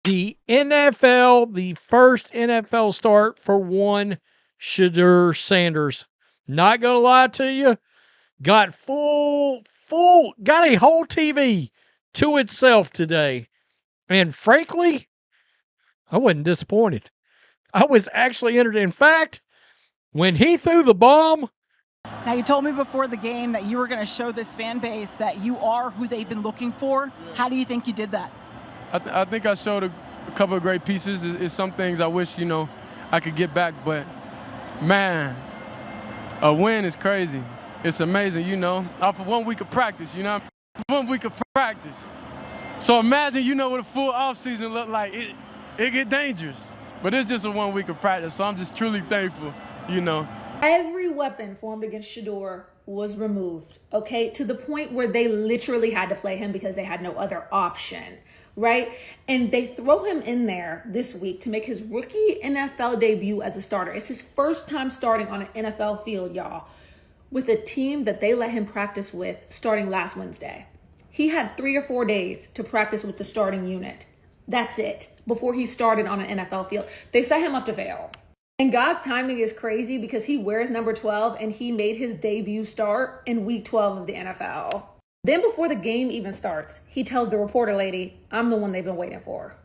The NFL, the first NFL start for one Shedeur Sanders. Not gonna lie to you, got got a whole TV to itself today. And frankly, I wasn't disappointed. I was actually entertained. In fact, when he threw the bomb, now, you told me before the game that you were going to show this fan base that you are who they've been looking for. How do you think you did that? I think I showed a couple of great pieces. It's some things I wish, I could get back. But, man, a win is crazy. It's amazing, off of 1 week of practice, 1 week of practice. So imagine, what a full offseason look like. It get dangerous. But it's just a 1 week of practice, so I'm just truly thankful, Every weapon formed against Shedeur was removed, okay? To the point where they literally had to play him because they had no other option, right? And they throw him in there this week to make his rookie NFL debut as a starter. It's his first time starting on an NFL field, y'all, with a team that they let him practice with starting last Wednesday. He had 3 or 4 days to practice with the starting unit. That's it, before he started on an NFL field. They set him up to fail. And God's timing is crazy because he wears number 12 and he made his debut start in week 12 of the NFL. Then before the game even starts, he tells the reporter lady, I'm the one they've been waiting for.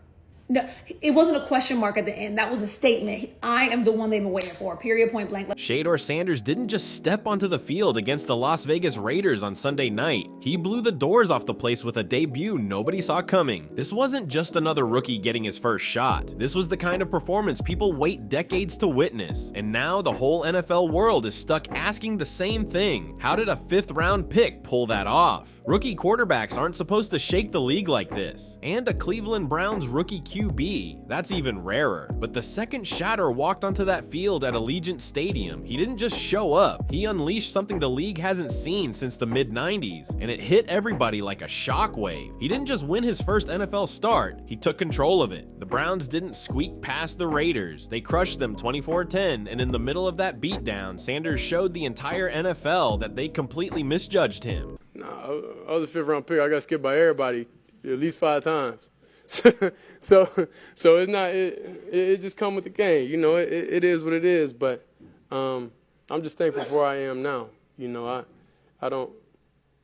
No, it wasn't a question mark at the end. That was a statement. I am the one they've been waiting for, period, point blank. Shedeur Sanders didn't just step onto the field against the Las Vegas Raiders on Sunday night. He blew the doors off the place with a debut nobody saw coming. This wasn't just another rookie getting his first shot. This was the kind of performance people wait decades to witness. And now the whole NFL world is stuck asking the same thing. How did a 5th-round pick pull that off? Rookie quarterbacks aren't supposed to shake the league like this. And a Cleveland Browns rookie QB, that's even rarer. But the second Shatter walked onto that field at Allegiant Stadium, he didn't just show up, he unleashed something the league hasn't seen since the mid-90s, and it hit everybody like a shockwave. He didn't just win his first NFL start, he took control of it. The Browns didn't squeak past the Raiders, they crushed them 24-10, and in the middle of that beatdown, Sanders showed the entire NFL that they completely misjudged him. Nah, I was a 5th-round pick. I got skipped by everybody at least 5 times. so it's not, it just come with the game, it is what it is, but I'm just thankful for where I am now. I don't,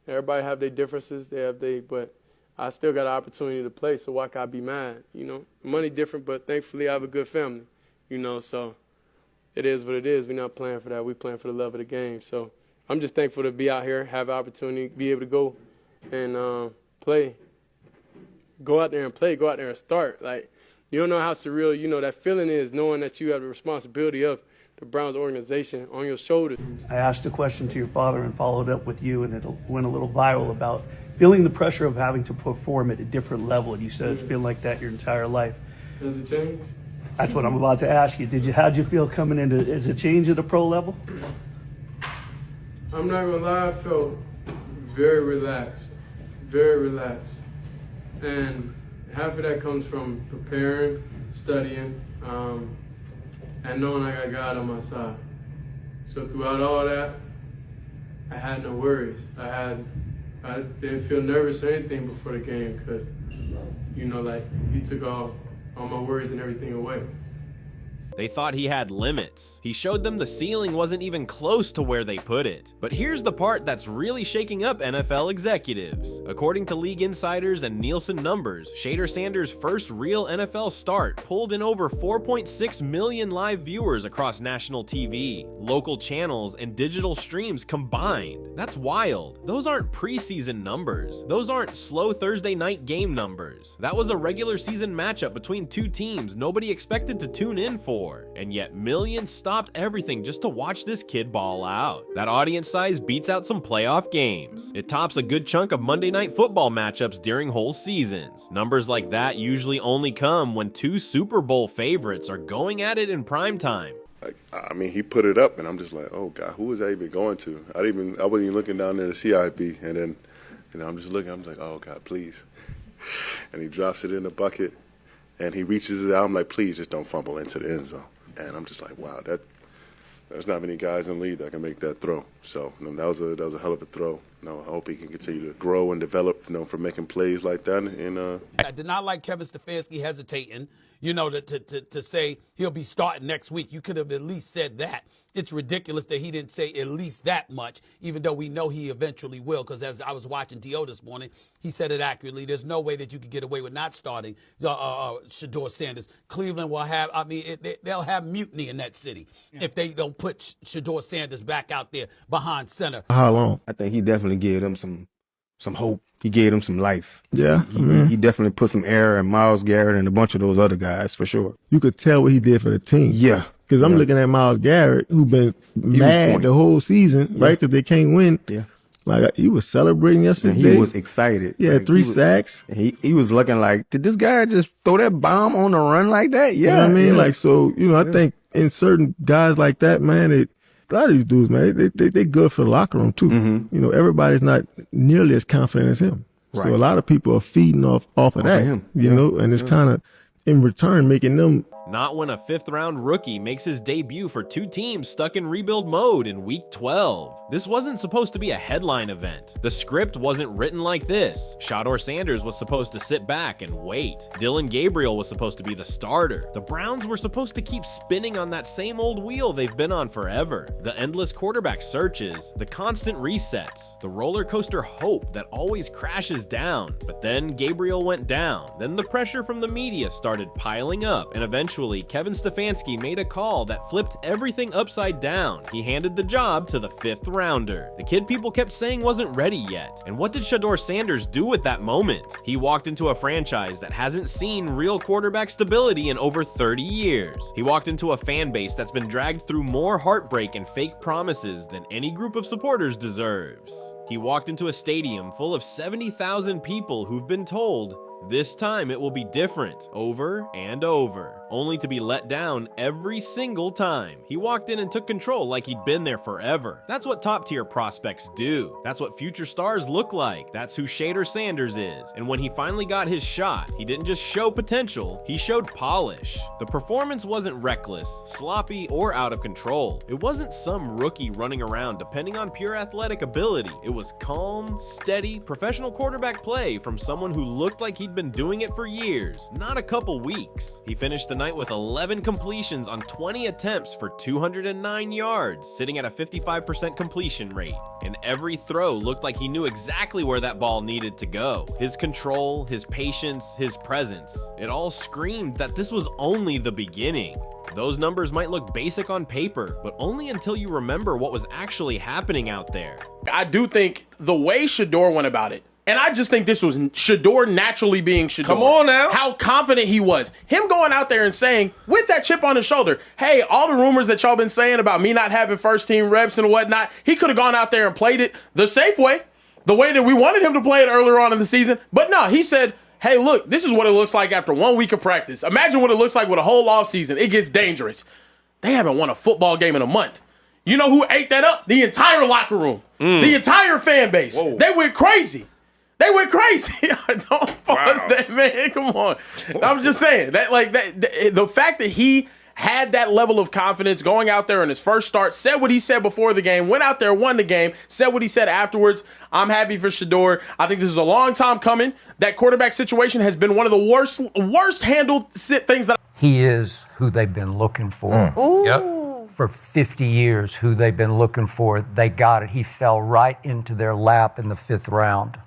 everybody have their differences, but I still got an opportunity to play, so why can't I be mad, Money different, but thankfully I have a good family, so it is what it is. We're not playing for that, we're playing for the love of the game, so I'm just thankful to be out here, have an opportunity, be able to go and play. Go out there and play, go out there and start. Like, you don't know how surreal, that feeling is, knowing that you have the responsibility of the Browns organization on your shoulders. I asked a question to your father and followed up with you, and it went a little viral about feeling the pressure of having to perform at a different level. And you said it's been like that your entire life. Has it changed? That's what I'm about to ask you. How'd you feel coming into, is it change at the pro level? I'm not gonna lie, I felt very relaxed, very relaxed. And half of that comes from preparing, studying, and knowing I got God on my side. So throughout all that, I had no worries. I didn't feel nervous or anything before the game because, he took all my worries and everything away. They thought he had limits. He showed them the ceiling wasn't even close to where they put it. But here's the part that's really shaking up NFL executives. According to league insiders and Nielsen numbers, Shedeur Sanders' first real NFL start pulled in over 4.6 million live viewers across national TV, local channels, and digital streams combined. That's wild. Those aren't preseason numbers. Those aren't slow Thursday night game numbers. That was a regular season matchup between two teams nobody expected to tune in for. And yet millions stopped everything just to watch this kid ball out. That audience size beats out some playoff games. It tops a good chunk of Monday Night Football matchups during whole seasons. Numbers like that usually only come when 2 Super Bowl favorites are going at it in prime time. He put it up, and I'm just like, oh God, who is that even going to? I wasn't even looking down there to CIB, and then, I'm just looking. I'm like, oh God, please. And he drops it in the bucket. And he reaches it out. I'm like, please, just don't fumble into the end zone. And I'm just like, wow, there's not many guys in the league that can make that throw. So that was a hell of a throw. I hope he can continue to grow and develop, from making plays like that. And I did not like Kevin Stefanski hesitating, to say he'll be starting next week. You could have at least said that. It's ridiculous that he didn't say at least that much, even though we know he eventually will, because as I was watching T.O. this morning, he said it accurately. There's no way that you could get away with not starting Shedeur Sanders. Cleveland will have, they'll have mutiny in that city if they don't put Shedeur Sanders back out there behind center. How long? I think he definitely gave them some hope. He gave them some life. Yeah, he definitely put some air in Myles Garrett and a bunch of those other guys for sure. You could tell what he did for the team. Yeah. Because I'm looking at Myles Garrett, who been mad the whole season, right? Because they can't win. Yeah. Like, he was celebrating yesterday. And he was excited. Yeah, like, 3 sacks. He was looking like, did this guy just throw that bomb on the run like that? Yeah. You know what I mean? Like, so, I think in certain guys like that, man, a lot of these dudes, man, they good for the locker room too. Mm-hmm. Everybody's not nearly as confident as him. Right. So a lot of people are feeding off of that, him. And it's kind of in return making them. Not when a 5th-round rookie makes his debut for 2 teams stuck in rebuild mode in Week 12. This wasn't supposed to be a headline event. The script wasn't written like this. Shedeur Sanders was supposed to sit back and wait. Dylan Gabriel was supposed to be the starter. The Browns were supposed to keep spinning on that same old wheel they've been on forever. The endless quarterback searches, the constant resets, the roller coaster hope that always crashes down. But then Gabriel went down. Then the pressure from the media started piling up, and eventually Kevin Stefanski made a call that flipped everything upside down. He handed the job to the 5th rounder. The kid people kept saying wasn't ready yet. And what did Shedeur Sanders do at that moment? He walked into a franchise that hasn't seen real quarterback stability in over 30 years. He walked into a fan base that's been dragged through more heartbreak and fake promises than any group of supporters deserves. He walked into a stadium full of 70,000 people who've been told, this time it will be different, over and over, only to be let down every single time. He walked in and took control like he'd been there forever. That's what top-tier prospects do. That's what future stars look like. That's who Shedeur Sanders is. And when he finally got his shot, he didn't just show potential, he showed polish. The performance wasn't reckless, sloppy, or out of control. It wasn't some rookie running around depending on pure athletic ability. It was calm, steady, professional quarterback play from someone who looked like he'd been doing it for years, not a couple weeks. He finished the night with 11 completions on 20 attempts for 209 yards, sitting at a 55% completion rate. And every throw looked like he knew exactly where that ball needed to go. His control, his patience, his presence, it all screamed that this was only the beginning. Those numbers might look basic on paper, but only until you remember what was actually happening out there. I do think the way Shedeur went about it, and I just think this was Shedeur naturally being Shedeur. Come on now. How confident he was. Him going out there and saying, with that chip on his shoulder, hey, all the rumors that y'all been saying about me not having first-team reps and whatnot, he could have gone out there and played it the safe way, the way that we wanted him to play it earlier on in the season. But no, he said, hey, look, this is what it looks like after 1 week of practice. Imagine what it looks like with a whole off season. It gets dangerous. They haven't won a football game in a month. You know who ate that up? The entire locker room. The entire fan base. Whoa. They went crazy. They went crazy. Don't pause that, man. Come on. I'm just saying that, the fact that he had that level of confidence going out there in his first start, said what he said before the game, went out there, won the game, said what he said afterwards. I'm happy for Shedeur. I think this is a long time coming. That quarterback situation has been one of the worst handled things that he is who they've been looking for. Yep. For 50 years, who they've been looking for. They got it. He fell right into their lap in the 5th round.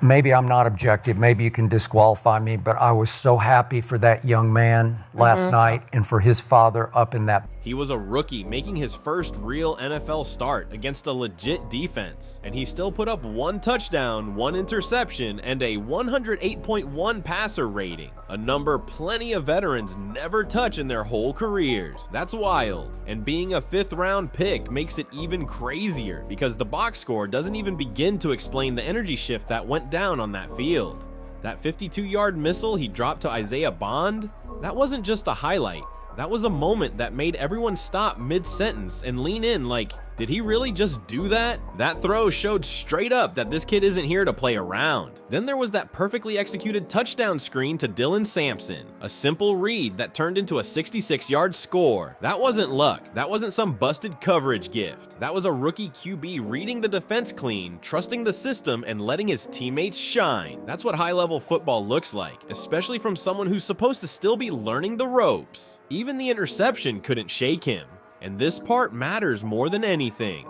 Maybe I'm not objective. Maybe you can disqualify me, but I was so happy for that young man last night and for his father up in that. He was a rookie making his first real NFL start against a legit defense, and he still put up 1 touchdown, 1 interception, and a 108.1 passer rating, a number plenty of veterans never touch in their whole careers. That's wild. And being a 5th round pick makes it even crazier because the box score doesn't even begin to explain the energy shift that went down on that field. That 52-yard missile he dropped to Isaiah Bond, that wasn't just a highlight. That was a moment that made everyone stop mid-sentence and lean in like, Did he really just do that? That throw showed straight up that this kid isn't here to play around. Then there was that perfectly executed touchdown screen to Dylan Sampson, a simple read that turned into a 66-yard score. That wasn't luck. That wasn't some busted coverage gift. That was a rookie QB reading the defense clean, trusting the system, and letting his teammates shine. That's what high-level football looks like, especially from someone who's supposed to still be learning the ropes. Even the interception couldn't shake him. And this part matters more than anything.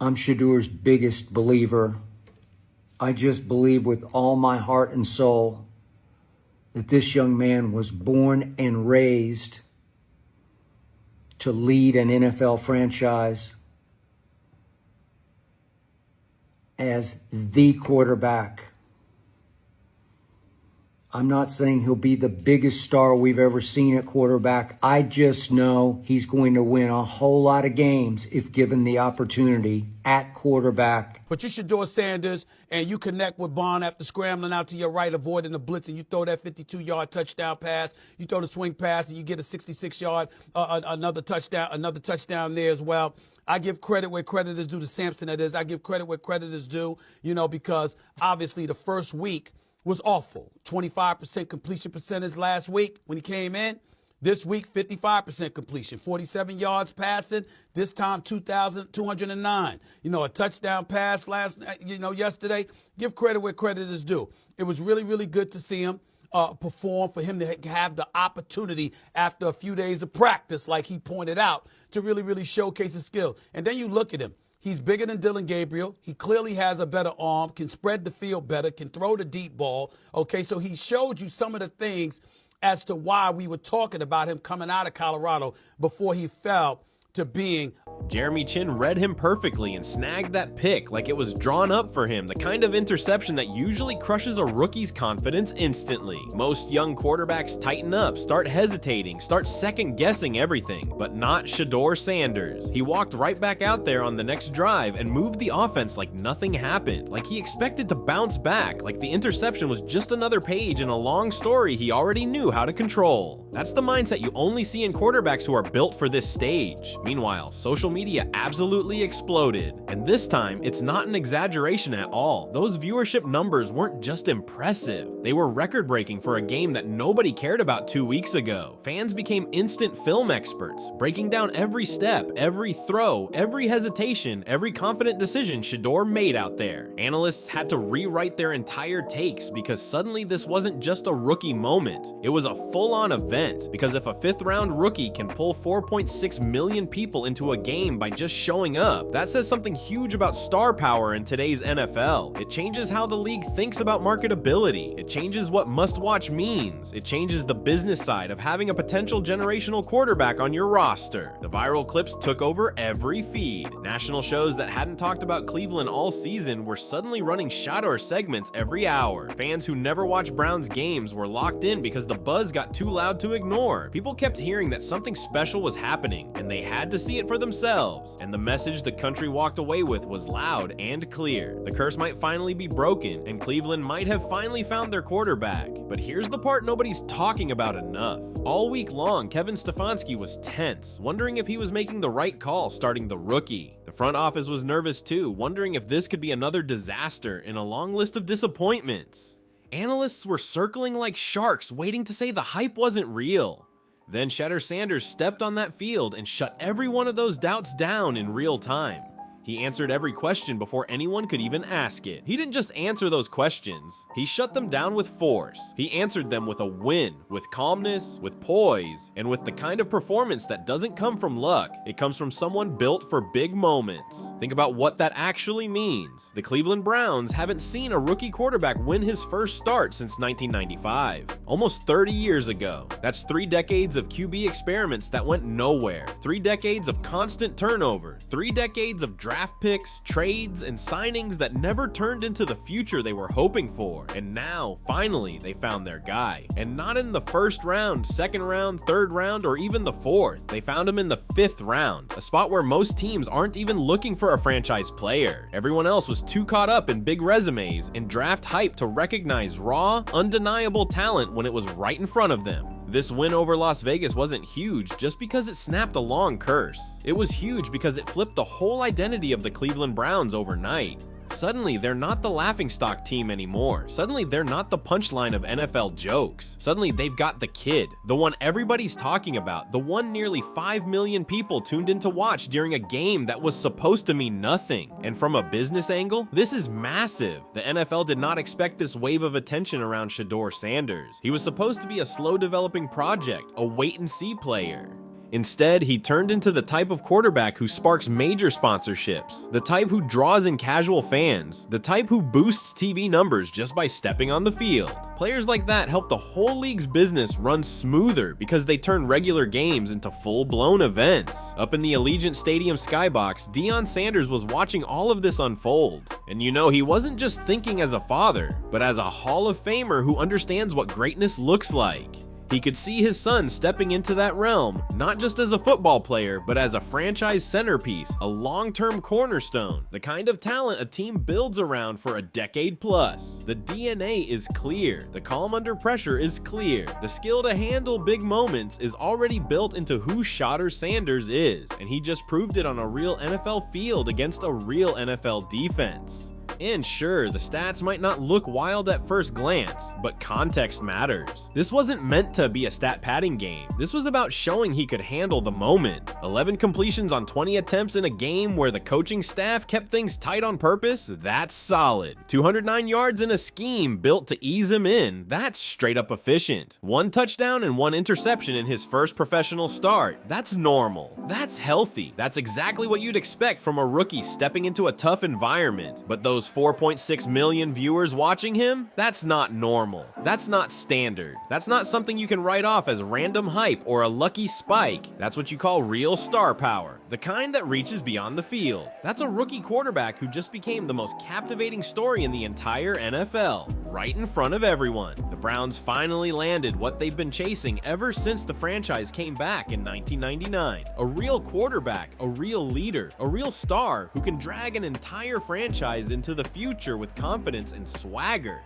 I'm Shedeur's biggest believer. I just believe with all my heart and soul that this young man was born and raised to lead an NFL franchise as the quarterback. I'm not saying he'll be the biggest star we've ever seen at quarterback. I just know he's going to win a whole lot of games if given the opportunity at quarterback. But you're Shedeur Sanders, and you connect with Bond after scrambling out to your right, avoiding the blitz, and you throw that 52-yard touchdown pass. You throw the swing pass, and you get a 66-yard, another touchdown there as well. I give credit where credit is due to Sampson. That is, I give credit where credit is due, because obviously the first week was awful. 25% completion percentage last week when he came in. This week, 55% completion, 47 yards passing. This time, 2,209. A touchdown pass yesterday. Give credit where credit is due. It was really, really good to see him perform, for him to have the opportunity after a few days of practice, like he pointed out, to really, really showcase his skill. And then you look at him. He's bigger than Dylan Gabriel. He clearly has a better arm, can spread the field better, can throw the deep ball. Okay, so he showed you some of the things as to why we were talking about him coming out of Colorado before he fell to being. Jeremy Chin read him perfectly and snagged that pick like it was drawn up for him, the kind of interception that usually crushes a rookie's confidence instantly. Most young quarterbacks tighten up, start hesitating, start second-guessing everything, but not Shedeur Sanders. He walked right back out there on the next drive and moved the offense like nothing happened, like he expected to bounce back, like the interception was just another page in a long story he already knew how to control. That's the mindset you only see in quarterbacks who are built for this stage. Meanwhile, social media absolutely exploded. And this time, it's not an exaggeration at all. Those viewership numbers weren't just impressive. They were record-breaking for a game that nobody cared about 2 weeks ago. Fans became instant film experts, breaking down every step, every throw, every hesitation, every confident decision Shedeur made out there. Analysts had to rewrite their entire takes because suddenly this wasn't just a rookie moment. It was a full-on event, because if a fifth-round rookie can pull 4.6 million people into a game by just showing up, that says something huge about star power in today's NFL. It changes how the league thinks about marketability. It changes what must-watch means. It changes the business side of having a potential generational quarterback on your roster. The viral clips took over every feed. National shows that hadn't talked about Cleveland all season were suddenly running Shatters segments every hour. Fans who never watched Browns games were locked in because the buzz got too loud to ignore. People kept hearing that something special was happening, and they had to see it for themselves. And the message the country walked away with was loud and clear. The curse might finally be broken, and Cleveland might have finally found their quarterback. But here's the part nobody's talking about enough. All week long, Kevin Stefanski was tense, wondering if he was making the right call starting the rookie. The front office was nervous too, wondering if this could be another disaster in a long list of disappointments. Analysts were circling like sharks, waiting to say the hype wasn't real. Then Shedeur Sanders stepped on that field and shut every one of those doubts down in real time. He answered every question before anyone could even ask it. He didn't just answer those questions, he shut them down with force. He answered them with a win, with calmness, with poise, and with the kind of performance that doesn't come from luck. It comes from someone built for big moments. Think about what that actually means. The Cleveland Browns haven't seen a rookie quarterback win his first start since 1995. Almost 30 years ago. That's 3 decades of QB experiments that went nowhere. 3 decades of constant turnover. 3 decades of draft picks, trades, and signings that never turned into the future they were hoping for. And now, finally, they found their guy. And not in the first round, second round, third round, or even the fourth. They found him in the 5th round, a spot where most teams aren't even looking for a franchise player. Everyone else was too caught up in big resumes and draft hype to recognize raw, undeniable talent when it was right in front of them. This win over Las Vegas wasn't huge just because it snapped a long curse. It was huge because it flipped the whole identity of the Cleveland Browns overnight. Suddenly, they're not the laughingstock team anymore. Suddenly, they're not the punchline of NFL jokes. Suddenly, they've got the kid, the one everybody's talking about, the one nearly 5 million people tuned in to watch during a game that was supposed to mean nothing. And from a business angle, this is massive. The NFL did not expect this wave of attention around Shedeur Sanders. He was supposed to be a slow developing project, a wait-and-see player. Instead, he turned into the type of quarterback who sparks major sponsorships, the type who draws in casual fans, the type who boosts TV numbers just by stepping on the field. Players like that help the whole league's business run smoother because they turn regular games into full-blown events. Up in the Allegiant Stadium skybox, Deion Sanders was watching all of this unfold. And you know, he wasn't just thinking as a father, but as a Hall of Famer who understands what greatness looks like. He could see his son stepping into that realm, not just as a football player, but as a franchise centerpiece, a long-term cornerstone, the kind of talent a team builds around for a decade plus. The DNA is clear, the calm under pressure is clear, the skill to handle big moments is already built into who Shedeur Sanders is, and he just proved it on a real NFL field against a real NFL defense. And sure, the stats might not look wild at first glance, but context matters. This wasn't meant to be a stat padding game. This was about showing he could handle the moment. 11 completions on 20 attempts in a game where the coaching staff kept things tight on purpose, that's solid. 209 yards in a scheme built to ease him in, that's straight up efficient. 1 touchdown and 1 interception in his first professional start, that's normal. That's healthy. That's exactly what you'd expect from a rookie stepping into a tough environment. But those 4.6 million viewers watching him? That's not normal. That's not standard. That's not something you can write off as random hype or a lucky spike. That's what you call real star power, the kind that reaches beyond the field. That's a rookie quarterback who just became the most captivating story in the entire NFL, right in front of everyone. The Browns finally landed what they've been chasing ever since the franchise came back in 1999. A real quarterback, a real leader, a real star who can drag an entire franchise into the future with confidence and swagger.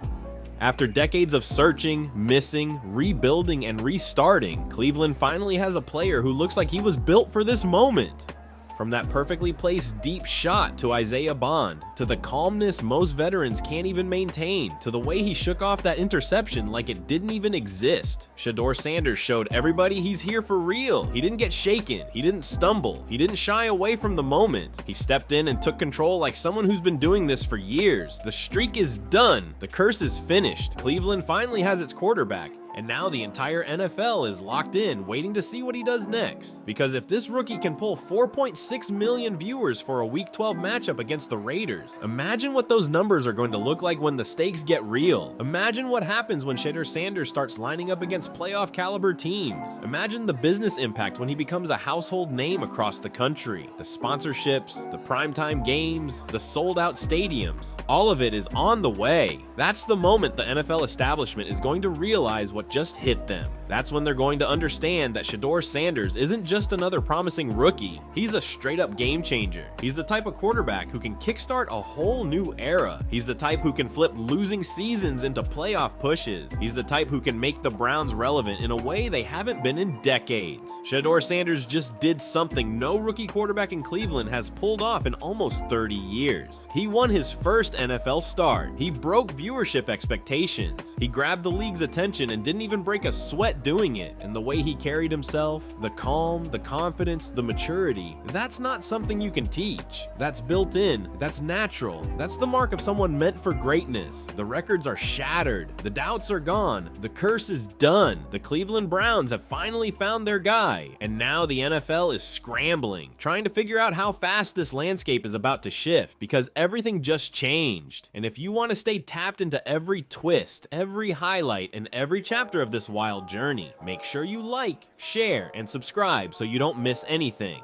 After decades of searching, missing, rebuilding, and restarting, Cleveland finally has a player who looks like he was built for this moment. From that perfectly placed deep shot to Isaiah Bond, to the calmness most veterans can't even maintain, to the way he shook off that interception like it didn't even exist. Shedeur Sanders showed everybody he's here for real. He didn't get shaken, he didn't stumble, he didn't shy away from the moment. He stepped in and took control like someone who's been doing this for years. The streak is done, the curse is finished. Cleveland finally has its quarterback. And now the entire NFL is locked in, waiting to see what he does next. Because if this rookie can pull 4.6 million viewers for a Week 12 matchup against the Raiders, imagine what those numbers are going to look like when the stakes get real. Imagine what happens when Shedeur Sanders starts lining up against playoff caliber teams. Imagine the business impact when he becomes a household name across the country. The sponsorships, the primetime games, the sold out stadiums, all of it is on the way. That's the moment the NFL establishment is going to realize what just hit them. That's when they're going to understand that Shedeur Sanders isn't just another promising rookie, he's a straight up game changer. He's the type of quarterback who can kickstart a whole new era. He's the type who can flip losing seasons into playoff pushes. He's the type who can make the Browns relevant in a way they haven't been in decades. Shedeur Sanders just did something no rookie quarterback in Cleveland has pulled off in almost 30 years. He won his first NFL start. He broke viewership expectations. He grabbed the league's attention and didn't even break a sweat doing it. And the way he carried himself, the calm, the confidence, the maturity, that's not something you can teach. That's built in, that's natural, that's the mark of someone meant for greatness. The records are shattered, the doubts are gone, the curse is done. The Cleveland Browns have finally found their guy, and now the NFL is scrambling, trying to figure out how fast this landscape is about to shift, because everything just changed. And if you want to stay tapped into every twist, every highlight, and every chapter of this wild journey, make sure you like, share, and subscribe so you don't miss anything.